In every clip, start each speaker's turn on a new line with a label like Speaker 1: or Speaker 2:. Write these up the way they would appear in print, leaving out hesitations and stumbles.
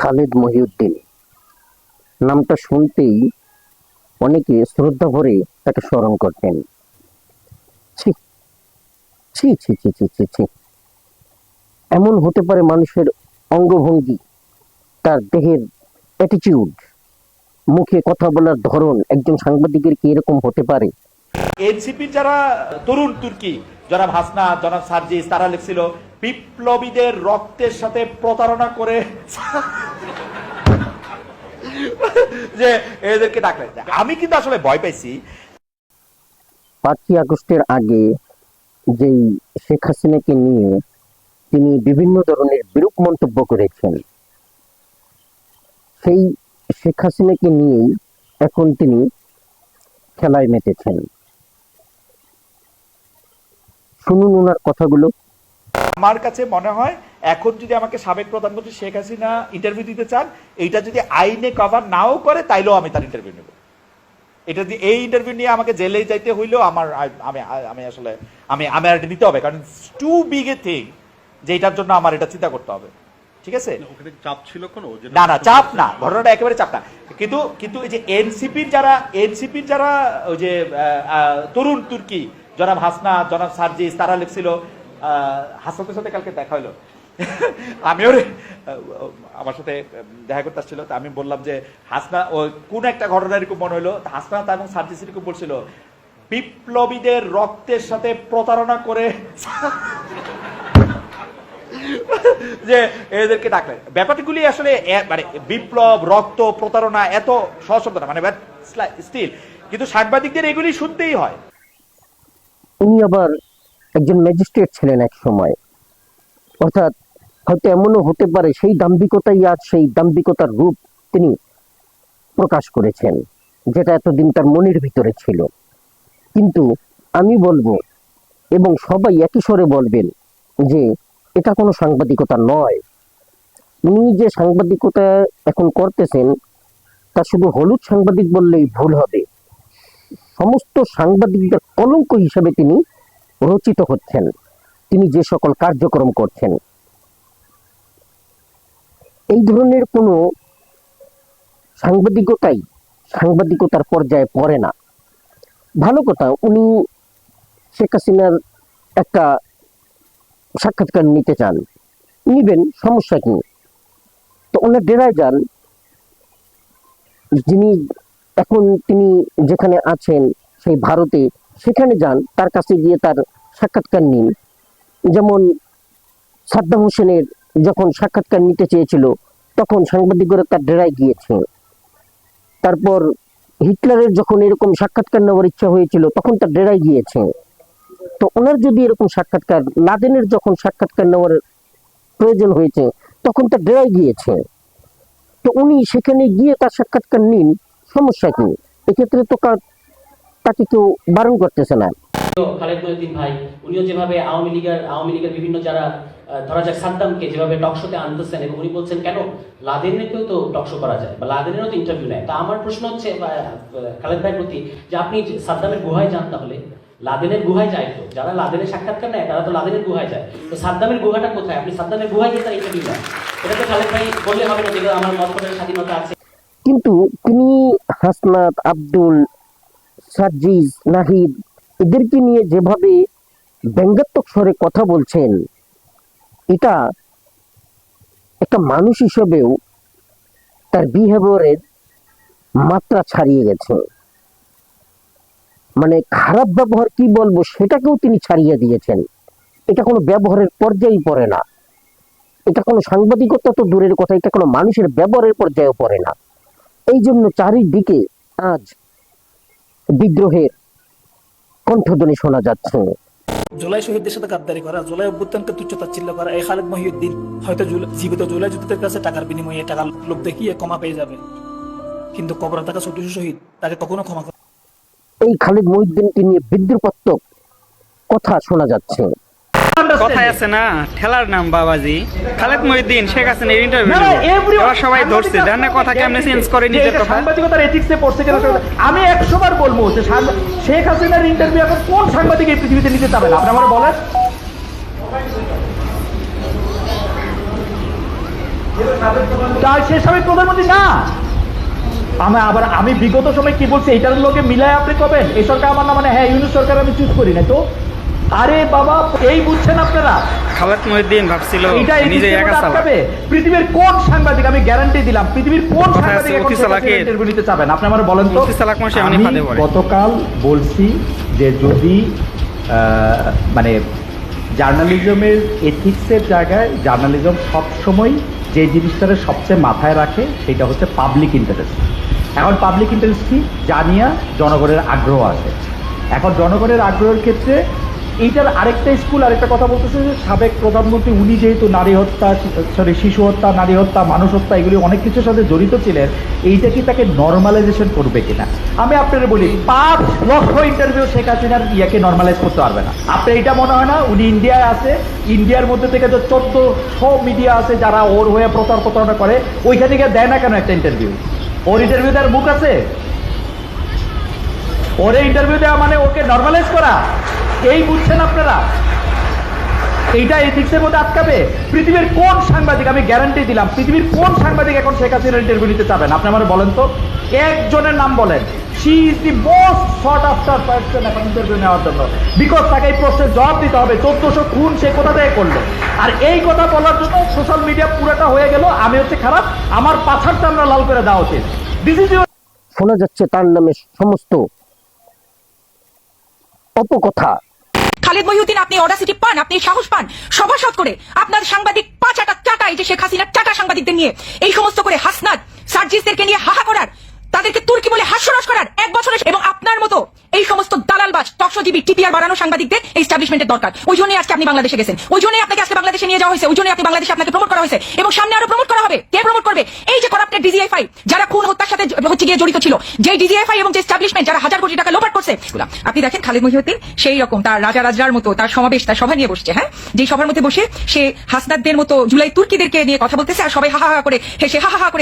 Speaker 1: খালেদ মহিউদ্দিন নামটা শুনতেই অনেকে শ্রদ্ধা ভরে তাকে স্মরণ করতেন। ছি ছি ছি ছি ছি ছি ছি। এমন হতে পারে মানুষের অঙ্গভঙ্গি, তার দেহের অ্যাটিটিউড, মুখে কথা বলার ধরন একজন সাংবাদিকের কি এরকম হতে পারে?
Speaker 2: এনসিপির যারা তরুণ তুর্কি, জনাব হাসনা, জনাব সার্জিস, তারা লিখছিল বিপ্লবীদের রক্তের সাথে প্রতারণা করে যে এদেরকে ডাকলেন। আমি কিন্তু আসলে ভয় পাইছি।
Speaker 1: 5ই আগস্টের আগে যেই শেখ হাসিনাকে নিয়ে তিনি বিভিন্ন ধরনের বিরূপ মন্তব্য করেছেন, সেই শেখ হাসিনাকে নিয়েই এখন তিনি খেলায় মেতেছেন। শুনুন ওনার কথাগুলো।
Speaker 2: আমার কাছে মনে হয় এখন যদি আমাকে সাবেক প্রধানমন্ত্রী শেখ হাসিনা ইন্টারভিউ দিতে চান, এইটা যদি আইনে কভার নাও করে তাইলেও আমি তার ইন্টারভিউ নেব। এটা যদি এই ইন্টারভিউ নিয়ে আমাকে জেলে যাইতে হইলেও আমার আমি আসলে আমি আর নিতে হবে, কারণ টু বিগ এ থিং যে এটার জন্য আমার এটা চিন্তা করতে হবে। ঠিক আছে,
Speaker 3: চাপ ছিল কোনো?
Speaker 2: না চাপ না, ঘটনাটা একেবারে চাপ না। কিন্তু এই যে এনসিপির যারা ওই যে তরুণ তুর্কি, জনাব হাসনা, জনাব সার্জিস, তারা লিখছিল, হাসনাতের সাথে কালকে দেখা হলো, আমিও আমার সাথে দেখা করতে আসছিল, আমি বললাম যে হাসনা ও কোন একটা ঘটনা এরকম মনে হলো, হাসনা এবং সার্জিস এরকম বলছিল বিপ্লবীদের রক্তের সাথে প্রতারণা করে যে এদেরকে ডাকলেন। ব্যাপারগুলি আসলে মানে বিপ্লব, রক্ত, প্রতারণা এত সহজ শব্দ না, মানে স্টিল কিন্তু সাংবাদিকদের এগুলি শুনতেই হয়।
Speaker 1: উনি আবার একজন ম্যাজিস্ট্রেট ছিলেন এক সময়, অর্থাৎ হয়তো এমনও হতে পারে সেই দাম্ভিকতাই আজ সেই দাম্ভিকতার রূপ তিনি প্রকাশ করেছেন, যেটা এতদিন তার মনের ভিতরে ছিল। কিন্তু আমি বলবো, এবং সবাই একই স্বরে বলবেন, যে এটা কোনো সাংবাদিকতা নয়। উনি যে সাংবাদিকতা এখন করতেছেন তা শুধু হলুদ সাংবাদিক বললেই ভুল হবে। সমস্ত সাংবাদিকদের কলঙ্ক হিসেবে তিনি রচিত হচ্ছেন, তিনি যে সকল কার্যক্রম করছেন। এই ধরনের কোনো সাংবাদিকতার পর্যায়ে পড়ে না। ভালো কথা, উনি শেখ হাসিনার একটা সাক্ষাৎকার নিতে চান, নিবেন, সমস্যা কি? তো ওনার ডেরায় যান, যিনি এখন তিনি যেখানে আছেন সেই ভারতে, সেখানে যান, তার কাছে গিয়ে তার সাক্ষাৎকার নিন। যেমন সাদ্দাম হোসেনের যখন সাক্ষাৎকার নিতে চেয়েছিল তখন সাংবাদিকরা তার ডেরায় গিয়েছে। তারপর হিটলারের যখন এরকম সাক্ষাৎকার নেওয়ার ইচ্ছা হয়েছিল তখন তার ডেরায় গিয়েছে। তো ওনার যদি এরকম সাক্ষাৎকার, লাদেনের যখন সাক্ষাৎকার নেওয়ার প্রয়োজন হয়েছে তখন তার ডেরায় গিয়েছে। তো উনি সেখানে গিয়ে তার সাক্ষাৎকার নিন, সমস্যা কি? এক্ষেত্রে তো তাকে কেউ বারণ করতেছে না।
Speaker 4: খালেদ মহিউদ্দিন ভাই, উনিও যেভাবে আওয়ামী লীগের বিভিন্ন যারা ধরা যাক সাদ্দামকে যেভাবে টকশোতে আনতেছেন, এবং উনি বলছেন কেন লাদেনেরকেও তো টকশো করা যায় বা লাদেনেরও তো ইন্টারভিউ নেয়। তা আমার প্রশ্ন হচ্ছে খালেদ ভাইয়ের প্রতি, যে আপনি সাদ্দামের গুহায় যান, তাহলে লাদেনের গুহায় যায় তো, যারা লাদেনের সাক্ষাৎকার নেয় তারা তো লাদেনের গুহায় যায়, তো সাদ্দামের গুহাটা কোথায়? আপনি সাদ্দামের গুহায় গিয়ে তার ইন্টারভিউ নেন, এটা তো খালেদ ভাই বললে হবে না, যেগুলো আমার মত প্রকাশের স্বাধীনতা আছে।
Speaker 1: কিন্তু তিনি হাসনাত, আব্দুল, সার্জিস, নাহিদ এদেরকে নিয়ে যেভাবে ব্যঙ্গাত্মক স্বরে কথা বলছেন, এটা একটা মানুষ হিসেবেও তার বিহেভিয়ারের মাত্রা ছাড়িয়ে গেছে। মানে খারাপ ব্যবহার কি বলবো সেটাকেও তিনি ছাড়িয়ে দিয়েছেন। এটা কোনো ব্যবহারের পর্যায়ে পড়ে না, এটা কোনো সাংবাদিকতা তো দূরের কথা, এটা কোনো মানুষের ব্যবহারের পর্যায়েও পড়ে না। এই জন্য চারিদিকে আজ বিদ্রোহের কণ্ঠধ্বনি শোনা যাচ্ছে।
Speaker 5: জুলাই শহীদদের সাথে গাদ্দারি করা, জুলাই অভ্যুত্থানকে তুচ্ছ-তাচ্ছিল্য করা, এই খালেদ মহিউদ্দিন হয়তো জীবিত জুলাই যোদ্ধাদের কাছে টাকার বিনিময়ে টাকার লোভ দেখিয়ে ক্ষমা পেয়ে যাবে, কিন্তু কবরে থাকা ১৪০০ শহীদ তাকে কখনো ক্ষমা করে।
Speaker 1: এই খালেদ মহিউদ্দিনকে নিয়ে বিদ্রুপাত্মক কথা শোনা যাচ্ছে।
Speaker 6: কথায় আছে না, ঠেলার নাম বাবাজি। খালেদ মহিউদ্দিন শেখ হাসিনার ইন্টারভিউ সবাই ধরছে, জানে কথা কেমনে চেঞ্জ করে নিজের কথা।
Speaker 2: সাংবাদিকতার এথিক্সে পড়ছে কেন? আমি 100 বার বলবো যে শেখ হাসিনার ইন্টারভিউ এখন কোন সাংবাদিক এই পৃথিবীতে নিতে চাবে না? আপনি আমার বলেন। সে সাবেক প্রধানমন্ত্রী না। আমি বিগত সময় কি বলছি এটার লোকে মিলায় আপনি কবেন এই সরকার আমার না, মানে হ্যাঁ ইউনিট সরকার আমি চুজ করি না তো। আরে বাবা এই বুঝছেন আপনারা,
Speaker 6: খালেদ মহিউদ্দিন ভাবছিল
Speaker 2: এটা
Speaker 6: নিজে একা চালাবে।
Speaker 2: পৃথিবীর কোন সাংবাদিক, আমি গ্যারান্টি দিলাম, পৃথিবীর কোন সাংবাদিক এখন ইন্টারভিউ নিতে চাবেন? আপনি আমার বলেন তো। আমি গতকাল বলছি যে যদি মানে জার্নালিজমের এথিক্সের জায়গায় জার্নালিজম সবসময় যে জিনিসটারে সবচেয়ে মাথায় রাখে সেটা হচ্ছে পাবলিক ইন্টারেস্ট। এখন পাবলিক ইন্টারেস্ট কি জানিয়া জনগণের আগ্রহ আছে। এখন জনগণের আগ্রহের ক্ষেত্রে এইটার আরেকটা স্কুল আরেকটা কথা বলতেছে যে সাবেক প্রধানমন্ত্রী উনি যেহেতু নারী হত্যা, শিশু হত্যা, নারী হত্যা, মানুষ হত্যা এগুলি অনেক কিছুর সাথে জড়িত ছিলেন, এইটা কি তাকে নর্মালাইজেশন করবে কিনা? আমি আপনাদের বলি 5 লক্ষ ইন্টারভিউ শেখ হাসিনার ইয়াকে নর্মালাইজ করতে পারবে না। আপনার এটা মনে হয় না উনি ইন্ডিয়ায় আছে, ইন্ডিয়ার মধ্যে থেকে যে 1400 মিডিয়া আছে যারা ওর হয়ে প্রতারণা করে, ওইখানে গিয়ে দেয় না কেন একটা ইন্টারভিউ? ওর ইন্টারভিউ দেওয়ার মুখ আছে? ওরে ইন্টারভিউ দেওয়া মানে ওকে নর্মালাইজ করা, এই বুঝছেন আপনারা? এইটা এথিক্সের মধ্যে আটকাবে? পৃথিবীর কোন সাংবাদিক, আমি গ্যারান্টি দিলাম, পৃথিবীর কোন সাংবাদিক এখন শেখ হাসিনার ইন্টারভিউ নিতে চাবেন? আপনি আমার বলেন তো, একজনের নাম বলেন। She is the most short after person এখন ইন্টারভিউ নেওয়ার জন্য, বিকজ তাকে এই প্রশ্নের জবাব দিতে হবে 1400 খুন সে কোথা থেকে করলো। আর এই কথা বলার জন্য সোশ্যাল মিডিয়া পুরোটা হয়ে গেল আমি হচ্ছে খারাপ, আমার পাছাড়টা আমরা লাল করে দেওয়া উচিত। দিস ইজ
Speaker 1: শোনা যাচ্ছে তার নামে সমস্ত অপকথা।
Speaker 3: খালেদ মহিউদ্দিন, আপনি অডাসিটি পান, আপনি সাহস পান সভাসদ করে আপনার সাংবাদিক পাচাটা চাটাই যে শেখ হাসিনার চাটা সাংবাদিকদের নিয়ে এই সমস্ত করে হাসনাত সার্জিসদেরকে নিয়ে হাহা করার, তাদেরকে তুর্কি বলে হাস্যরস করার 1 বছরের, এবং আপনার মতো এই সমস্ত দালালবাজ টকশোজীবী টিপিআর বাড়ানো সাংবাদিকদের এই এস্টাবলিশমেন্টের দরকার। ওই জন্যই আজকে আপনি বাংলাদেশে গেছেন, ওই জন্যই আপনাকে আজকে বাংলাদেশে নিয়ে যাওয়া হয়েছে, ওই জন্যই আপনি বাংলাদেশে আপনাকে প্রমোট করা হয়েছে এবং সামনে আরো প্রমোট করা হবে। কে প্রমোট করবে? এই যে করাপ্টেড ডিজিএফআই যারা খুন হত্যার সাথে হচ্ছে গিয়ে জড়িত ছিল, যে ডিজিএফআই এবং যে এস্টাবলিশমেন্ট যারা হাজার কোটি টাকা লোপাট করছে। আপনি দেখেন খালেদ মহিউদ্দিন সেই রকম তার রাজা রাজার মতো তার সমাবেশ, তার সভা নিয়ে বসছে, হ্যাঁ, যে সভার মধ্যে বসে সে হাসনাতদের মতো জুলাই তুর্কিদেরকে নিয়ে কথা বলতেছে আর সবাই হাহা করে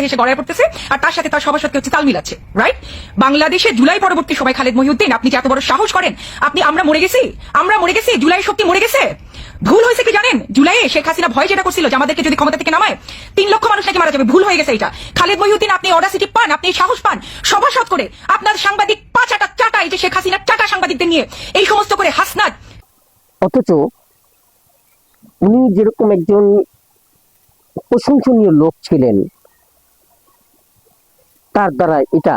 Speaker 3: হেসে গড়ায় পড়তেছে, আর তার সাথে তার সভাসদকে হচ্ছে তাল মিলাচ্ছে, রাইট? বাংলাদেশে জুলাই পরবর্তী সময় খালেদ মহিউদ্দিন, আপনি যে এত বড় সাহস করেন, আপনি আমরা মরে গেছি, জুলাই শক্তি মরে গেছে। ভুল হয়েছে কি জানেন? জুলাইয়ে শেখ হাসিনা ভয় যেটা করছিল যে আমাদেরকে যদি ক্ষমতা থেকে নামায় 3 লক্ষ মানুষ নাকি মারা যাবে, ভুল হয়ে গেছে এটা। খালেদ মহিউদ্দিন, আপনি অডাসিটি পান, আপনি সাহস পান সভাসদ করে আপনার সাংবাদিক পাচাটা চাটাই যে শেখ হাসিনার চাটা সাংবাদিকদের নিয়ে এই সমস্ত করে হাসনাত।
Speaker 1: অথচ উনি যেরকম একজন প্রশংসনীয় লোক ছিলেন, তার দ্বারা এটা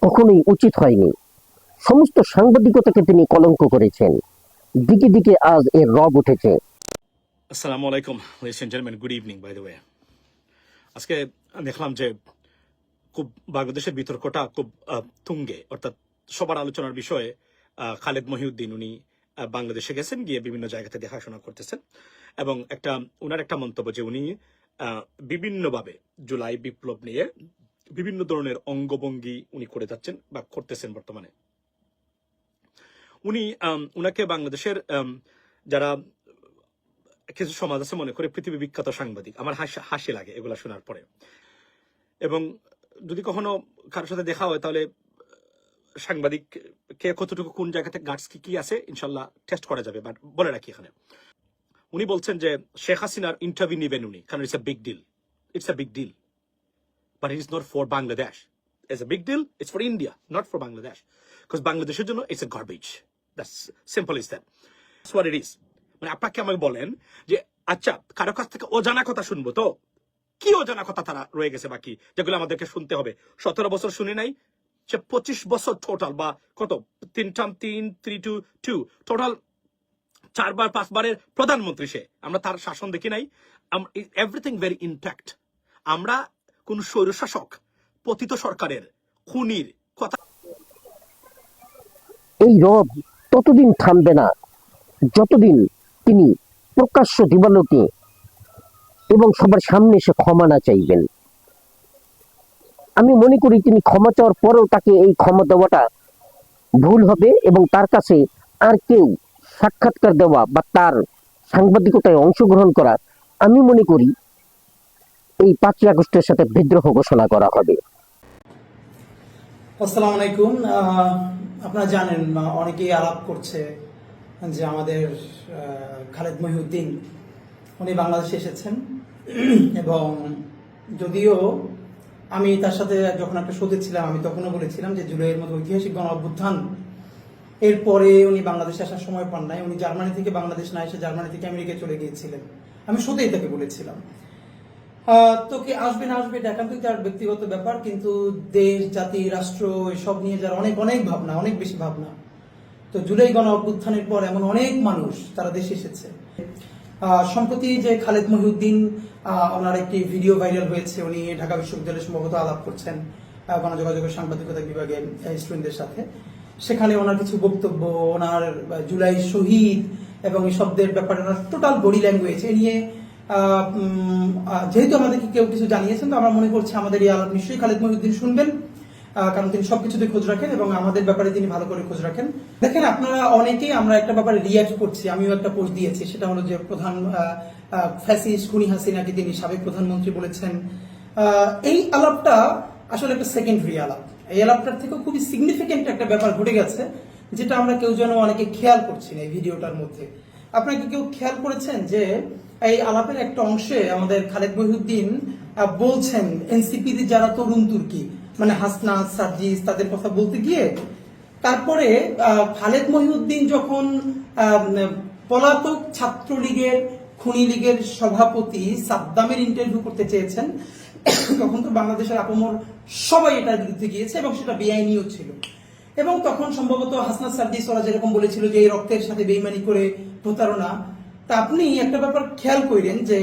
Speaker 1: কখনোই উচিত হয়নি। সমস্ত সাংবাদিকতাকে তিনি কলঙ্ক করেছেন। দিকে দিকে আজ এর রব উঠেছে।
Speaker 7: আসসালামু আলাইকুম ladies and gentlemen, good evening by the way. আজকে দেখলাম যে খুব বাংলাদেশের বিতর্কটা খুব তুঙ্গে, অর্থাৎ সবার আলোচনার বিষয়ে খালেদ মহিউদ্দিন উনি বাংলাদেশে গেছেন, গিয়ে বিভিন্ন জায়গাতে দেখাশোনা করতেছেন এবং উনার একটা মন্তব্য যে উনি বিভিন্নভাবে জুলাই বিপ্লব নিয়ে বিভিন্ন ধরনের অঙ্গভঙ্গি উনি করে যাচ্ছেন বা করতেছেন বর্তমানে। উনাকে বাংলাদেশের যারা কিছু সমাজ আছে মনে করে পৃথিবী বিখ্যাত সাংবাদিক, আমার হাসি লাগে এগুলা শোনার পরে। এবং যদি কখনো কারোর সাথে দেখা হয় তাহলে সাংবাদিক কে কতটুকু কোন জায়গাতে গার্ডস কি আছে ইনশাল্লাহ টেস্ট করা যাবে। বাট বলে রাখি এখানে উনি বলছেন যে শেখ হাসিনার ইন্টারভিউ নেবেন উনি, কারণ it's a big deal, but it is not for Bangladesh. It's a big deal. It's for India, not for Bangladesh. Because Bangladesh's জন্য it's a garbage. That's simple as that. That's what it is. মানে আপনাকে আমাকে বলেন যে আচ্ছা কারো কাছ থেকে অজানা কথা শুনবো, তো কি অজানা কথা তারা রয়ে গেছে বাকি যেগুলো আমাদেরকে শুনতে হবে? 17 বছর শুনি নাই, 25 বছর টোটাল, বা কত 3 টোটাল 4 বারের প্রধানমন্ত্রী সে। আমরা তার শাসন দেখি নাই, এভরিথিং ভেরি ইনট্যাক্ট। আমরা কোন স্বৈরশাসক পতিত সরকারের খুনির কথা।
Speaker 1: এই রব ততদিন থামবে না যতদিন তিনি প্রকাশ্য দিবালোকে এবং সবার সামনে এসে ক্ষমা না চাইবেন। আমি মনে করি তিনি ক্ষমা চাওয়ার পরেও তাকে এই ক্ষমা দেওয়াটা ভুল হবে এবং তার কাছে আর কেউ সাক্ষাৎকার দেওয়া বা তার সাংবাদিকতায় অংশগ্রহণ করা, আমি মনে করি এই 5ই আগস্টের সাথে বিদ্রোহ ঘোষণা করা হবে।
Speaker 8: আসসালামু আলাইকুম। আপনারা জানেন অনেকেই আলাপ করছে যে আমাদের খালেদ মহিউদ্দিন উনি বাংলাদেশে এসেছেন এবং যদিও আমি তার সাথে যখন একটা শোতে ছিলাম আমি তখনও বলেছিলাম যে জুলাইয়ের মতো ঐতিহাসিক গণ অভ্যুত্থান এরপরে উনি বাংলাদেশে আসার সময় পান নাই, উনি জার্মানি থেকে বাংলাদেশ না এসে জার্মানি থেকে আমেরিকায় চলে গিয়েছিলেন। আমি শোতেই তাকে বলেছিলাম তো কে আসবে না আসবে এটা একান্তই তার ব্যক্তিগত ব্যাপার, কিন্তু দেশ জাতি রাষ্ট্র এসব নিয়ে যার অনেক অনেক ভাবনা, অনেক বেশি ভাবনা। তো জুলাই গণ অভ্যুত্থানের পর এমন অনেক মানুষ তারা দেশে এসেছে। সম্প্রতি যে খালেদ মহিউদ্দিন ওনার একটি ভিডিও ভাইরাল হয়েছে, উনি ঢাকা বিশ্ববিদ্যালয়ে সম্ভবত আলাপ করছেন গণযোগাযোগের সাংবাদিকতা বিভাগে স্টুডেন্টদের সাথে। সেখানে ওনার কিছু বক্তব্য, ওনার জুলাই শহীদ এবং এই শব্দের ব্যাপারে ওনার টোটাল বডি ল্যাঙ্গুয়েজ এ নিয়ে যেহেতু আমাদেরকে কেউ কিছু জানিয়েছেন, তো আমরা মনে করছি আমাদের এই আলাপ নিশ্চয়ই খালেদ মহিউদ্দিন শুনবেন, কারণ তিনি সবকিছুতে খোঁজ রাখেন এবং আমাদের ব্যাপারে তিনি ভালো করে খোঁজ রাখেন। দেখেন, আপনারা অনেকেই আমরা একটা ব্যাপারে রিয়াক্ট করছি, আমিও একটা পোস্ট দিয়েছি, সেটা হলো যে প্রধান ফ্যাসিস্ট খুনি হাসিনাকে তিনি সাবেক প্রধানমন্ত্রী বলেছেন। এই আলাপটা আসলে একটা সেকেন্ডারি আলাপ। এই আলাপটার থেকেও খুবই সিগনিফিকেন্ট একটা ব্যাপার ঘটে গেছে, যেটা আমরা কেউ যেন অনেকে খেয়াল করছি না এই ভিডিওটার মধ্যে। আপনারা কি কেউ খেয়াল করেছেন যে এই আলাপের একটা অংশে আমাদের খালেদ মহিউদ্দিন বলছেন এনসিপির যারা তরুণ তুর্কি মানে হাসনাত সার্জিস তাদের কথা বলতে গিয়ে তারপরে খালেদ মহিউদ্দিন যখন পলাতক ছাত্রলীগের খুনি লীগের সভাপতি সাদ্দামের ইন্টারভিউ করতে চেয়েছেন, তখন তো বাংলাদেশের আপমর সবাই এটার বিরুদ্ধে গিয়েছে এবং সেটা বেআইনিও ছিল। এবং তখন সম্ভবত হাসনাত সার্জিস ওরা যেরকম বলেছিল যে এই রক্তের সাথে বেইমানি করে প্রতারণা। তা আপনি একটা ব্যাপার খেয়াল করেন যে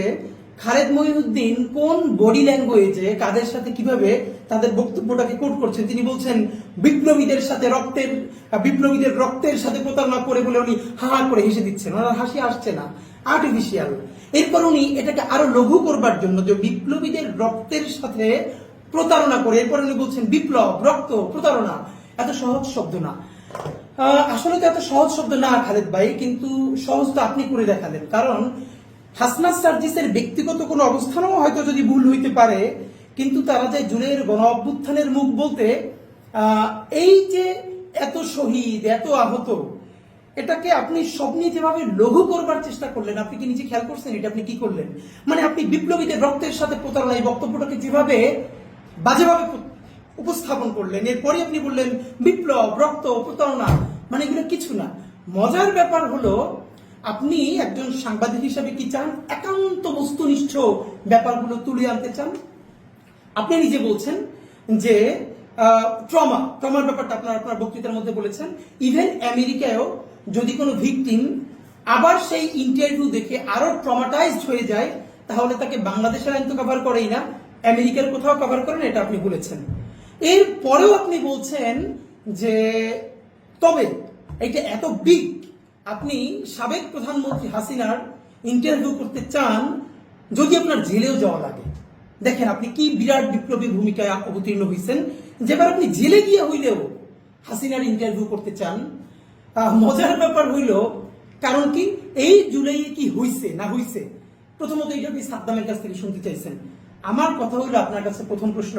Speaker 8: খালেদ মহিউদ্দিন কোন বডি ল্যাঙ্গুয়েজে কাদের সাথে কিভাবে তাদের বক্তব্যটাকে কোট করছেন। তিনি বলছেন বিপ্লবীদের রক্তের সাথে প্রতারণা করে বলে উনি হা করে হেসে দিচ্ছেন, ওনার হাসি আসছে না, আর্টিফিশিয়াল। এরপর উনি এটাকে আরো লঘু করবার জন্য যে বিপ্লবীদের রক্তের সাথে প্রতারণা করে এরপর উনি বলছেন বিপ্লব রক্ত প্রতারণা। এত সহজ শব্দ না, আসলে তো এত সহজ শব্দ না খালেদ ভাই, কিন্তু সহজ তো আপনি করে দেখালেন। কারণ হাসনাত সার্জিসের ব্যক্তিগত কোনো অবস্থানও হয়তো যদি ভুল হইতে পারে, কিন্তু তারা যে জুলাইয়ের গণ অভ্যুত্থানের মুখ বলতে এই যে এত শহীদ এত আহত এটাকে আপনি স্বপ্নে যেভাবে লঘু করবার চেষ্টা করলেন, আপনি কি নিজে খেয়াল করছেন এটা আপনি কি করলেন? মানে আপনি বিপ্লবীদের রক্তের সাথে প্রতারণা এই বক্তব্যটাকে যেভাবে বাজেভাবে উপস্থাপন করলেন, এরপরে আপনি বললেন বিপ্লব রক্ত প্রতারণা, মানে এগুলো কিছু না। মজার ব্যাপার হলো আপনি একজন সাংবাদিক হিসাবে কি চান? একান্ত বস্তুনিষ্ঠ ব্যাপারগুলো তুলে আনতে চান। আপনি নিজে বলছেন যে ট্রমার ব্যাপারটা আপনার বক্তৃতার মধ্যে বলেছেন, ইভেন আমেরিকায়ও যদি কোনো ভিকটিম আবার সেই ইন্টারভিউ দেখে আরো ট্রমাটাইজড হয়ে যায়, তাহলে তাকে বাংলাদেশের আইন তো কভার করেই না, আমেরিকার কোথাও কভার করে না, এটা আপনি বলেছেন। এর পরেও আপনি বলছেন যে তবে এটা এত বিগ, আপনি সাবেক প্রধানমন্ত্রী হাসিনার ইন্টারভিউ করতে চান যদি আপনার জেলেও যাওয়া লাগে। দেখেন আপনি কি বিরাট বিপ্লবী ভূমিকায় অবতীর্ণ হয়েছেন, যেবার আপনি জেলে গিয়ে হইলেও হাসিনার ইন্টারভিউ করতে চান। মজার ব্যাপার হইল, কারণ কি এই জুলাইয়ে কি হইছে না হইছে, প্রথমত এটা আপনি সাদ্দামের কাছ থেকে শুনতে চাইছেন। আমার কথা হইল আপনার কাছে প্রথম প্রশ্ন,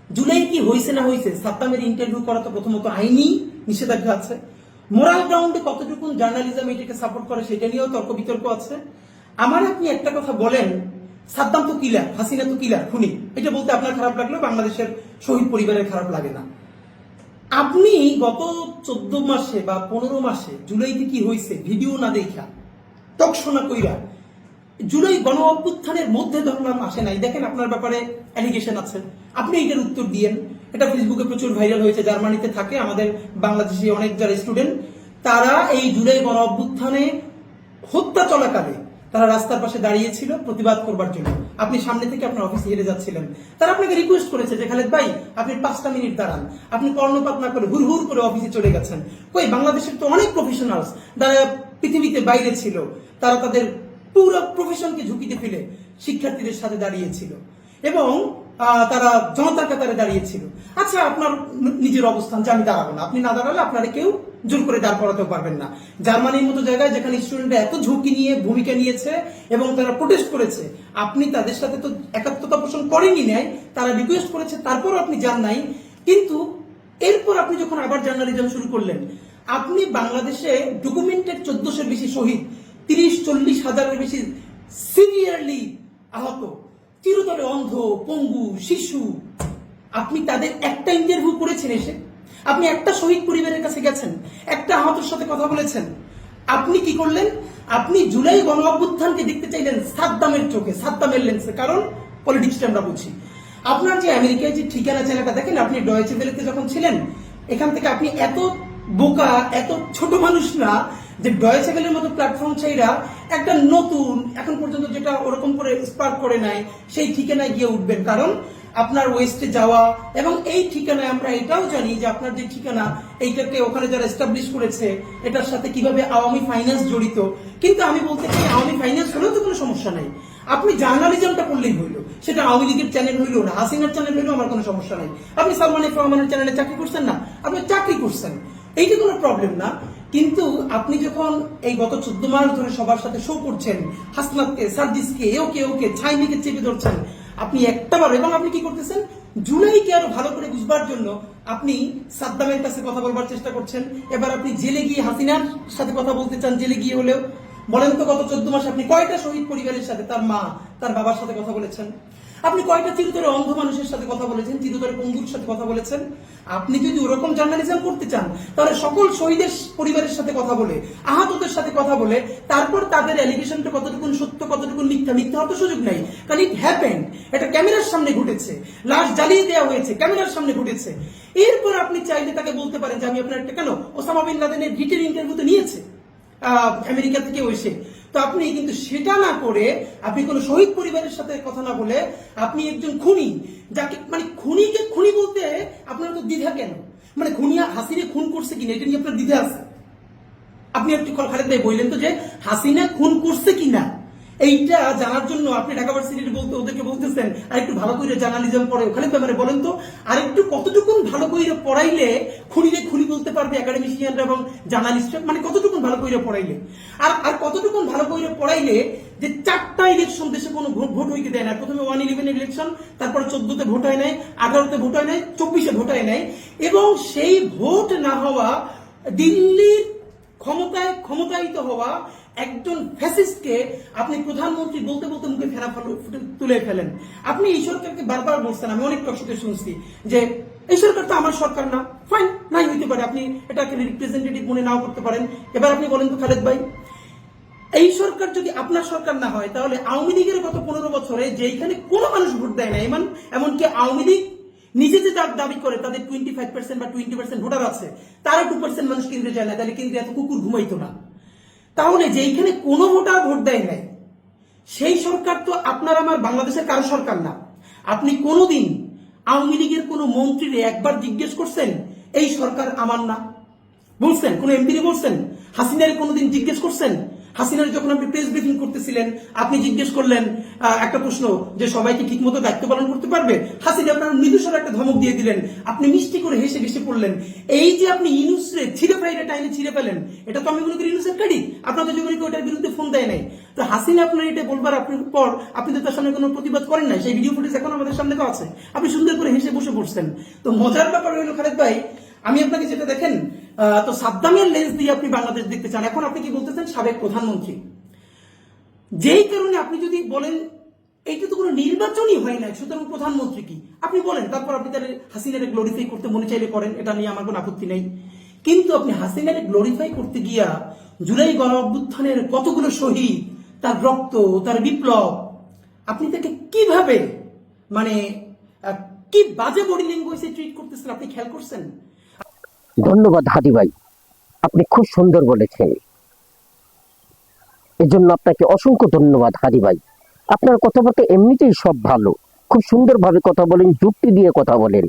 Speaker 8: জুলাই কি হইছে না হইছে, সাদ্দামের ইন্টারভিউ করা তো প্রথমত আইনি নিষেধাজ্ঞা আছে, মোরাল গ্রাউন্ডে কতটুকু জার্নালিজম এটাকে সাপোর্ট করে সেটা নিয়েও তর্ক বিতর্ক আছে। আমার আপনি একটা কথা বলেন, সাদ্দাম তো কিলার, হাসিনা তো কিলার খুনি, এটা বলতে আপনার খারাপ লাগলেও বাংলাদেশের শহীদ পরিবারের খারাপ লাগে না। আপনি গত 14 মাসে বা 15 মাসে জুলাইতে কি হয়েছে ভিডিও না দেখা টকশোনা কইরা জুলাই গণ অভ্যুত্থানের মধ্যে ধরলাম আসে নাই। দেখেন আপনার ব্যাপারে অ্যালিগেশন আছে, আপনি এটার উত্তর দিয়েন। এটা ফেসবুকে প্রচুর ভাইরাল হয়েছে, জার্মানিতে থাকে আমাদের বাংলাদেশি অনেক যারা স্টুডেন্ট, তারা এই জুলাই গণ অভ্যুত্থানে হত্যা চলাকালে তারা রাস্তার পাশে দাঁড়িয়েছিল প্রতিবাদ করবার জন্য। আপনি সামনে থেকে আপনার অফিসে হেরে যাচ্ছিলেন, তারা আপনাকে রিকোয়েস্ট করেছে যে খালেদ ভাই আপনি 5টা মিনিট দাঁড়ান, আপনি কর্ণপাত না করে হুর হুর করে অফিসে চলে গেছেন। কই বাংলাদেশের তো অনেক প্রফেশনালস যারা পৃথিবীতে বাইরে ছিল, তারা তাদের পুরো প্রফেশনকে ঝুঁকিতে ফেলে শিক্ষার্থীদের সাথে দাঁড়িয়েছিল এবং তারা জনতার কাতারে দাঁড়িয়েছিল। আচ্ছা আপনার নিজের অবস্থান যে আমি দাঁড়াবো না, আপনি না দাঁড়ালে আপনারা কেউ জোর করে দাঁড় করাতেও পারবেন না। জার্মানির মতো জায়গায় যেখানে স্টুডেন্টরা এত ঝুঁকি নিয়ে ভূমিকা নিয়েছে এবং তারা প্রোটেস্ট করেছে, আপনি তাদের সাথে তো একাত্মতা পোষণ করেনই নাই, তারা রিকোয়েস্ট করেছে তারপরও আপনি যান নাই। কিন্তু এরপর আপনি যখন আবার জার্নালিজম শুরু করলেন, আপনি বাংলাদেশে ডকুমেন্টেড 1400-এর বেশি শহীদ, 30-40 হাজারের বেশি সিভিয়ারলি আহত, চিরতরে অন্ধ, পঙ্গু, শিশু, আপনি তাদের একটা ইন্টারভিউ করেছেন এসে? আপনি একটা শহীদ পরিবারের কাছে গেছেন, একটা আহতের সাথে কথা বলেছেন? আপনি কি করলেন? আপনি জুলাই গণ অভ্যুত্থানকে দেখতে চাইলেন সাদ্দামের চোখে, সাদ্দামের লেন্সে, কারণ পলিটিক্সটা আমরা বুঝি। আপনার যে আমেরিকায় যে ঠিকানা চ্যানেলটা দেখেন, আপনি ডয়েচে ভেলেতে যখন ছিলেন, এখান থেকে আপনি এত বোকা, এত ছোট মানুষ না যে ডয়েচে ভেলের মতো প্ল্যাটফর্ম চাইরা একটা নতুন, এখন পর্যন্ত যেটা ওরকম করে স্পার্ক করে নাই, সেই ঠিকানায় গিয়ে উঠবেন। কারণ আপনার ওয়েস্টে যাওয়া, এবং এই ঠিকানায় আমরা এটাও জানি যে আপনার যে ঠিকানা, এইটাকে ওখানে যারা এস্টাবলিশ করেছে, এটার সাথে কিভাবে আওয়ামী ফাইন্যান্স জড়িত। কিন্তু আমি বলতে চাই, আওয়ামী ফাইন্যান্স হলেও তো কোনো সমস্যা নাই, আপনি জার্নালিজমটা করলেই হইলো। সেটা আওয়ামী লীগের চ্যানেল হইলো না, হাসিনার চ্যানেল হইলো, আমার কোনো সমস্যা নাই। আপনি সালমান এফ রহমানের চ্যানেলে চাকরি করছেন না, আপনি চাকরি করছেন, এইটা কোনো প্রবলেম না। কিন্তু আপনি যখন এই গত 14 মাস ধরে সবার সাথে শো করছেন, হাসনাতকে, সার্জিসকে, ওকে ওকে ছাইমিকে চেপে ধরছেন, আপনি একটাবার, এবং আপনি কি করতেছেন, জুলাইকে আরো ভালো করে বুঝবার জন্য আপনি সাদ্দামের কাছে কথা বলবার চেষ্টা করছেন। এবার আপনি জেলে গিয়ে হাসিনার সাথে কথা বলতে চান, জেলে গিয়ে হলেও। বলেন তো, গত 14 মাসে আপনি কয়টা শহীদ পরিবারের সাথে, তার মা, তার বাবার সাথে কথা বলেছেন? আপনি কয়টা চিরতরে অন্ধ মানুষের সাথে কথা বলেছেন, চিরতরে পঙ্গুর সাথে কথা বলেছেন? আপনি যদি ওরকম জার্নালিজম করতে চান, তাহলে সকল শহীদের পরিবারের সাথে কথা বলে, আহতদের সাথে কথা বলে, তারপর তাদের অ্যালিগেশনটা কতটুকু সত্য, কতটুকু মিথ্যা, মিথ্যা হওয়ার তো সুযোগ নাই, কারণ ইট হ্যাপেন্ড, এটা ক্যামেরার সামনে ঘটেছে, লাশ জ্বালিয়ে দেওয়া হয়েছে, ক্যামেরার সামনে ঘটেছে। এরপর আপনি চাইলে তাকে বলতে পারেন যে আমি আপনার একটা, কেন ওসামা বিন লাদেনের ডিটেল ইন্টারভিউ তো নিয়েছে আমেরিকা থেকে এসে, তো আপনি কিন্তু সেটা না করে, আপনি কোন শহীদ পরিবারের সাথে কথা না বলে, আপনি একজন খুনি, যাকে মানে খুনিকে খুনি বলতে আপনার তো দ্বিধা কেন? মানে খুনিয়া হাসিনে খুন করছে কিনা এটা নিয়ে আপনার দ্বিধা আছে? আপনি একটু খালেদ ভাই বললেন তো যে হাসিনা খুন করছে কিনা, এইটা জানার জন্য আপনি ঢাকা ভার্সিটির বলতে ওদেরকে বলতেছেন আর একটু ভালো করে জার্নালিজম পড়ে। খালেদ ভাই বলেন তো, আর একটু কতটুকুন ভালো করে পড়াইলে খুনিরে খুনি বলতে পারবে একাডেমিশিয়ানরা এবং জার্নালিস্টরা? মানে কতটুকুন ভালো করে পড়াইলে, আর কতটুকুন ভালো করে পড়াইলে যে 4টা ইলেকশন দেশে কোনো ভোট হইতে দেয় না। প্রথমে 111 ইলেকশন, তারপরে 14তে ভোট হয় নাই, 18তে ভোট হয় নাই, 24-এ ভোট হয় নাই, এবং সেই ভোট না হওয়া, দিল্লির ক্ষমতায়িত হওয়া একজন ফ্যাসিস্টকে আপনি প্রধানমন্ত্রী বলতে বলতে মুখে ফেনা তুলে ফেলেন। আপনি এই সরকারকে বারবার বলছেন, আমি অনেক টকশোতে শুনছি যে এই সরকার তো আমার সরকার না। ফাইন, নাই হইতে পারে, আপনি এটাকে রিপ্রেজেন্টেটিভ মনে নাও করতে পারেন। এবার আপনি বলেন তো খালেদ ভাই, এই সরকার যদি আপনার সরকার না হয়, তাহলে আওয়ামী লীগের গত 15 বছরে যেখানে কোনো মানুষ ভোট দেয় না, এমনকি আওয়ামী লীগ নিজে যে দাবি করে তাদের 25% বা 20% ভোটার আছে, তারা 2% মানুষ কেন্দ্রে যায় না, তাহলে কেন্দ্রে এত কুকুর ঘুমাইতো না। তাহলে যেখানে কোনো ভোটার ভোট দেয় নাই, সেই সরকার তো আপনার আমার বাংলাদেশের কারো সরকার না। আপনি কোনোদিন আওয়ামী লীগের কোনো মন্ত্রীরে একবার জিজ্ঞেস করছেন এই সরকার আমার না? বলছেন? কোন এমপি বলছেন? হাসিনার কোনোদিন জিজ্ঞেস করছেন? হাসিনার যখন আপনি প্রেস ব্রিফিং করতেছিলেন, আপনি জিজ্ঞেস করলেন একটা প্রশ্ন যে সবাইকে ঠিক মতো দায়িত্ব পালন করতে পারবে? হাসিনা আপনার মৃদুস্বরে একটা ধমক দিয়ে দিলেন, আপনি মিষ্টি করে হেসে হেসে পড়লেন। এই যে আপনি ইনুসরে ছিঁড়ে ফেলে টাইনে ছিঁড়ে ফেলেন, এটা তো আমি মনে করি ইনুসের ক্রেডিট। আপনাদের যখন ওটার বিরুদ্ধে ফোন দেয় নাই, তো হাসিনা আপনার এটা বলবার আপনার পর আপনি তো তার সামনে কোনো প্রতিবাদ করেন নাই। সেই ভিডিও ফুটেজ এখন আমাদের সামনে তো আছে, আপনি সুন্দর করে হেসে বসে পড়ছেন। তো মজার ব্যাপার হইল খালেদ ভাই, আমি আপনাকে যেটা দেখেন, তো সাদ্দামের লেন্স দিয়ে আপনি বাংলাদেশ দেখতে চান। এখন আপনি কি বলতেছেন? সাবেক প্রধানমন্ত্রী। যেই কারণে আপনি যদি বলেন এইটা তো কোনো নির্বাচনই হয় না, সুতরাং প্রধানমন্ত্রী কি আপনি বলেন, তারপর আপনি তাহলে হাসিনারে গ্লোরিফাই করতে মনে চাইলে করেন, এটা নিয়ে আমার কোনো আপত্তি নেই। কিন্তু আপনি হাসিনারে গ্লোরিফাই করতে গিয়া জুলাই গণ অভ্যুত্থানের কতগুলো শহীদ, তার রক্ত, তার বিপ্লব, আপনি তাকে কিভাবে মানে কি বাজে বডি ল্যাঙ্গুয়েজে ট্রিট করতেছেন, আপনি খেয়াল করছেন?
Speaker 1: ধন্যবাদ হাদি ভাই, আপনি খুব সুন্দর বলেছেন, এজন্য আপনাকে অসংখ্য ধন্যবাদ হাদি ভাই। আপনার কথাবার্তা এমনিতেই সব ভালো, খুব সুন্দরভাবে কথা বলেন, যুক্তি দিয়ে কথা বলেন।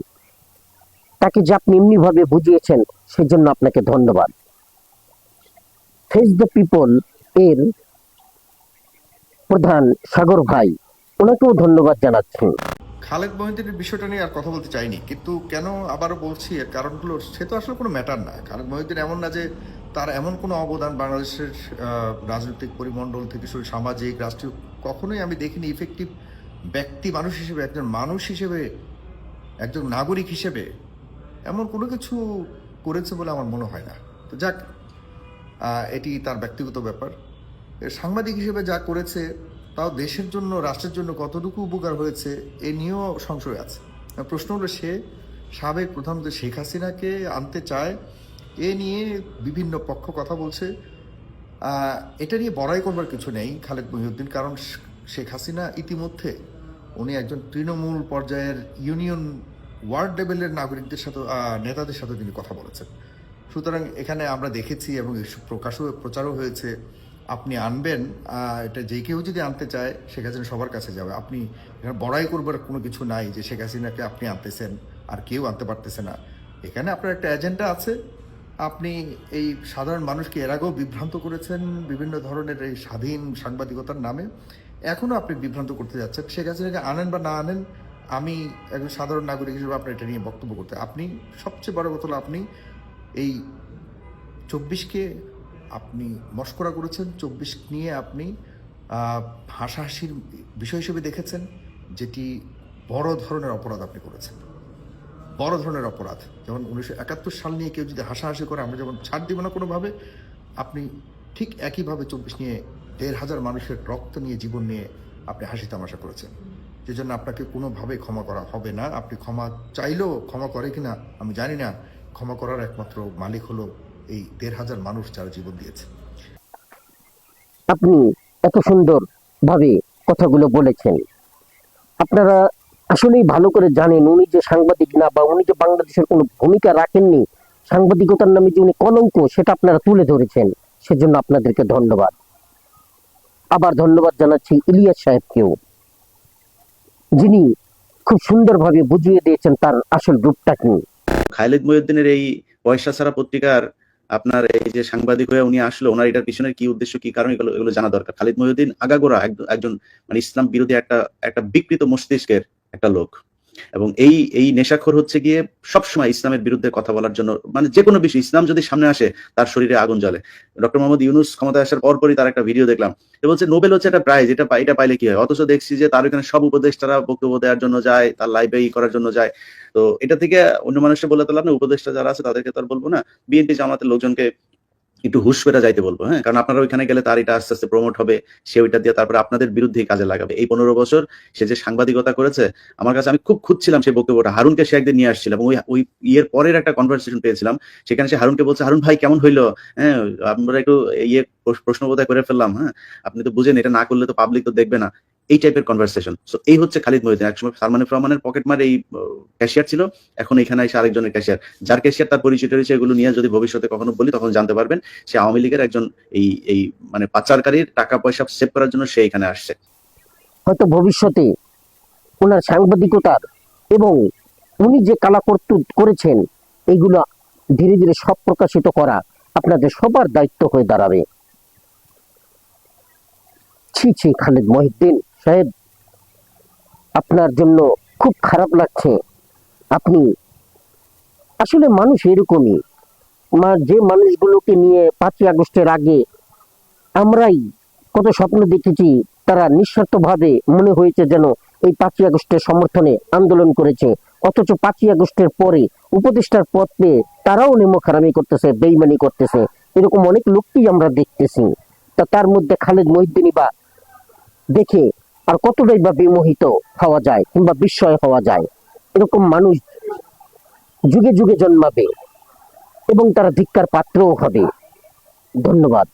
Speaker 1: তাকে যে আপনি এমনি ভাবে বুঝিয়েছেন, সেজন্য আপনাকে ধন্যবাদ। ফেস দ্য পিপল এর প্রধান সাগর ভাই, ওনাকেও ধন্যবাদ জানাচ্ছি।
Speaker 9: খালেদ মহিউদ্দিনের বিষয়টা নিয়ে আর কথা বলতে চাইনি, কিন্তু কেন আবারও বলছি, এর কারণগুলো সে তো আসলে কোনো ম্যাটার না। খালেদ মহিউদ্দিন এমন না যে তার এমন কোনো অবদান বাংলাদেশের রাজনৈতিক পরিমণ্ডল থেকে শুরু সামাজিক রাষ্ট্রীয় কখনোই আমি দেখিনি ইফেক্টিভ ব্যক্তি মানুষ হিসেবে, একজন মানুষ হিসেবে, একজন নাগরিক হিসেবে এমন কোনো কিছু করেছে বলে আমার মনে হয় না। তো যাক, এটি তার ব্যক্তিগত ব্যাপার। সাংবাদিক হিসেবে যা করেছে তাও দেশের জন্য রাষ্ট্রের জন্য কতটুকু উপকার হয়েছে এ নিয়েও সংশয় আছে। প্রশ্ন হলো সে সাবেক প্রধানমন্ত্রী শেখ হাসিনাকে আনতে চায়, এ নিয়ে বিভিন্ন পক্ষ কথা বলছে। এটা নিয়ে বড়াই করবার কিছু নেই খালেদ মহিউদ্দিন, কারণ শেখ হাসিনা ইতিমধ্যে উনি একজন তৃণমূল পর্যায়ের ইউনিয়ন ওয়ার্ড লেভেলের নাগরিকদের সাথে নেতাদের সাথে তিনি কথা বলেছেন। সুতরাং এখানে আমরা দেখেছি এবং প্রচারও হয়েছে, আপনি আনবেন, এটা যে কেউ যদি আনতে চায় শেখ হাসিনা সবার কাছে যাবে। আপনি এখানে বড়াই করবার কোনো কিছু নাই যে শেখ হাসিনাকে আপনি আনতেছেন আর কেউ আনতে পারতেছে না। এখানে আপনার একটা এজেন্ডা আছে। আপনি এই সাধারণ মানুষকে এর আগেও বিভ্রান্ত করেছেন বিভিন্ন ধরনের এই স্বাধীন সাংবাদিকতার নামে, এখনও আপনি বিভ্রান্ত করতে যাচ্ছেন। শেখ হাসিনাকে আনেন বা না আনেন, আমি একজন সাধারণ নাগরিক হিসেবে আপনার এটা নিয়ে বক্তব্য করতে, আপনি সবচেয়ে বড় কথা হলো আপনি এই 24কে আপনি মস্করা করেছেন, 24 নিয়ে আপনি হাসাহাসির বিষয় হিসেবে দেখেছেন, যেটি বড় ধরনের অপরাধ আপনি করেছেন, বড় ধরনের অপরাধ। যেমন 1971 সাল নিয়ে কেউ যদি হাসাহাসি করে আমরা যেমন ছাড় দিব না কোনোভাবে, আপনি ঠিক একইভাবে 24 নিয়ে 1,500 মানুষের রক্ত নিয়ে জীবন নিয়ে আপনি হাসি তামাশা করেছেন, যে জন্য আপনাকে কোনোভাবে ক্ষমা করা হবে না। আপনি ক্ষমা চাইলেও ক্ষমা করে কিনা আমি জানি না, ক্ষমা করার একমাত্র মালিক হলো এই 1,500 মানুষ যারা জীবন দিয়েছে।
Speaker 1: আপনি এত সুন্দর ভাবে কথাগুলো বলেছেন, আপনারা আসলেই ভালো করে জানেন উনি যে সাংবাদিক না, বা উনি যে বাংলাদেশের কোনো ভূমিকা রাখেননি, সাংবাদিকতার নামে যে উনি কলঙ্ক, সেটা আপনারা তুলে ধরেছেন, সেজন্য আপনাদেরকে ধন্যবাদ। আবার ধন্যবাদ জানাচ্ছি ইলিয়াস সাহেবকেও, যিনি খুব সুন্দরভাবে বুঝিয়ে দিয়েছেন তার আসল রূপটা কি।
Speaker 10: খালেদ মহিউদ্দিনের এই পয়সা ছাড়া পত্রিকার আপনার এই যে সাংবাদিক হয়ে উনি আসলো, ওনার এটার পিছনের কি উদ্দেশ্য, কি কারণ, এগুলো জানা দরকার। খালেদ মহিউদ্দিন আগাগোড়া একজন মানে ইসলাম বিরোধী একটা বিকৃত মস্তিষ্কের একটা লোক, এবং এই নেশাখোর হচ্ছে গিয়ে সবসময় ইসলামের বিরুদ্ধে কথা বলার জন্য, মানে যে কোনো বিষয় ইসলাম যদি সামনে আসে তার শরীরে আগুন জ্বলে। ডক্টর মোহাম্মদ ইউনূস ক্ষমতায় আসার পরপরই তার একটা ভিডিও দেখলাম, বলছে নোবেল হচ্ছে একটা প্রাইজ, এটা পাইলে কি হয়, অথচ দেখছি যে তার ওখানে সব উপদেষ্টারা বক্তব্য দেওয়ার জন্য যায়, তার লাইভে করার জন্য যায়। তো এটা থেকে অন্য মানুষকে বলে তো লাভ নেই, উপদেষ্টা যারা আছে তাদেরকে তো আর বলবো না, বিএনপি জামাতের লোকজনকে একটু হুশ পেটা যাইতে বলবো। হ্যাঁ, কারণ আপনারা ওইখানে গেলে তার এটা আস্তে আস্তে প্রমোট হবে, সে ওইটা দিয়ে তারপরে আপনাদের বিরুদ্ধেই কাজে লাগাবে। এই 15 বছর সে যে সাংবাদিকতা করেছে, আমার কাছে, আমি খুব খুঁজছিলাম সেই বক্তব্যটা, হারুনকে সে একদিন নিয়ে আসছিল, এবং ওই ইয়ের পরের একটা কনভারসেশন পেয়েছিলাম, সেখানে সে হারুনকে বলছে, হারুন ভাই কেমন হইলো, হ্যাঁ আমরা একটু প্রশ্ন বোধহয় করে ফেললাম, হ্যাঁ আপনি তো বুঝেন এটা না করলে তো পাবলিক তো দেখবে না, এই টাইপের কনভারসেশন। সো এই হচ্ছে খালিদ মহিউদ্দিন। একসময় সালমান এফ রহমানের পকেট মার এই ক্যাশিয়ার ছিল, এখন এখানে এসে আরেকজনের ক্যাশিয়ার, যার ক্যাশিয়ার তার পরিচয় টরিচয় এগুলো নিয়ে যদি ভবিষ্যতে কখনো বলি তখন জানতে পারবেন সে আওয়ামী লীগের একজন এই মানে পাচারকারীর টাকা পয়সা সেভ করার জন্য সে এখানে আসছে।
Speaker 1: হয়তো ভবিষ্যতে ওনার সাংবাদিকতার এবং উনি যে কালা করতুত করেছেন এইগুলো ধীরে ধীরে সব প্রকাশিত করা আপনাদের সবার দায়িত্ব হয়ে দাঁড়াবে। ছি খালেদ মহিউদ্দিন সাহেব, আপনার জন্য খুব খারাপ লাগছে। আপনি আসলে মানুষ এরকমই, যে মানুষগুলোকে নিয়ে 5ই আগস্টের আগে আমরাই কত স্বপ্ন দেখেছি, তারা নিঃস্বার্থভাবে মনে হয়েছে যেন এই 5ই আগস্টের সমর্থনে আন্দোলন করেছে, অথচ 5ই আগস্টের পরে উপদেষ্টার পদ পেয়ে তারাও নেমোখারামি করতেছে, বেইমানি করতেছে। এরকম অনেক লোককেই আমরা দেখতেছি। তা তার মধ্যে খালেদ মহিউদ্দিনই বা দেখে আর কতটাই বা বিমোহিত হওয়া যায় কিংবা বিস্ময় হওয়া যায়। এরকম মানুষ যুগে যুগে জন্মাবে এবং তারা ধিক্কার পাত্রও হবে। ধন্যবাদ।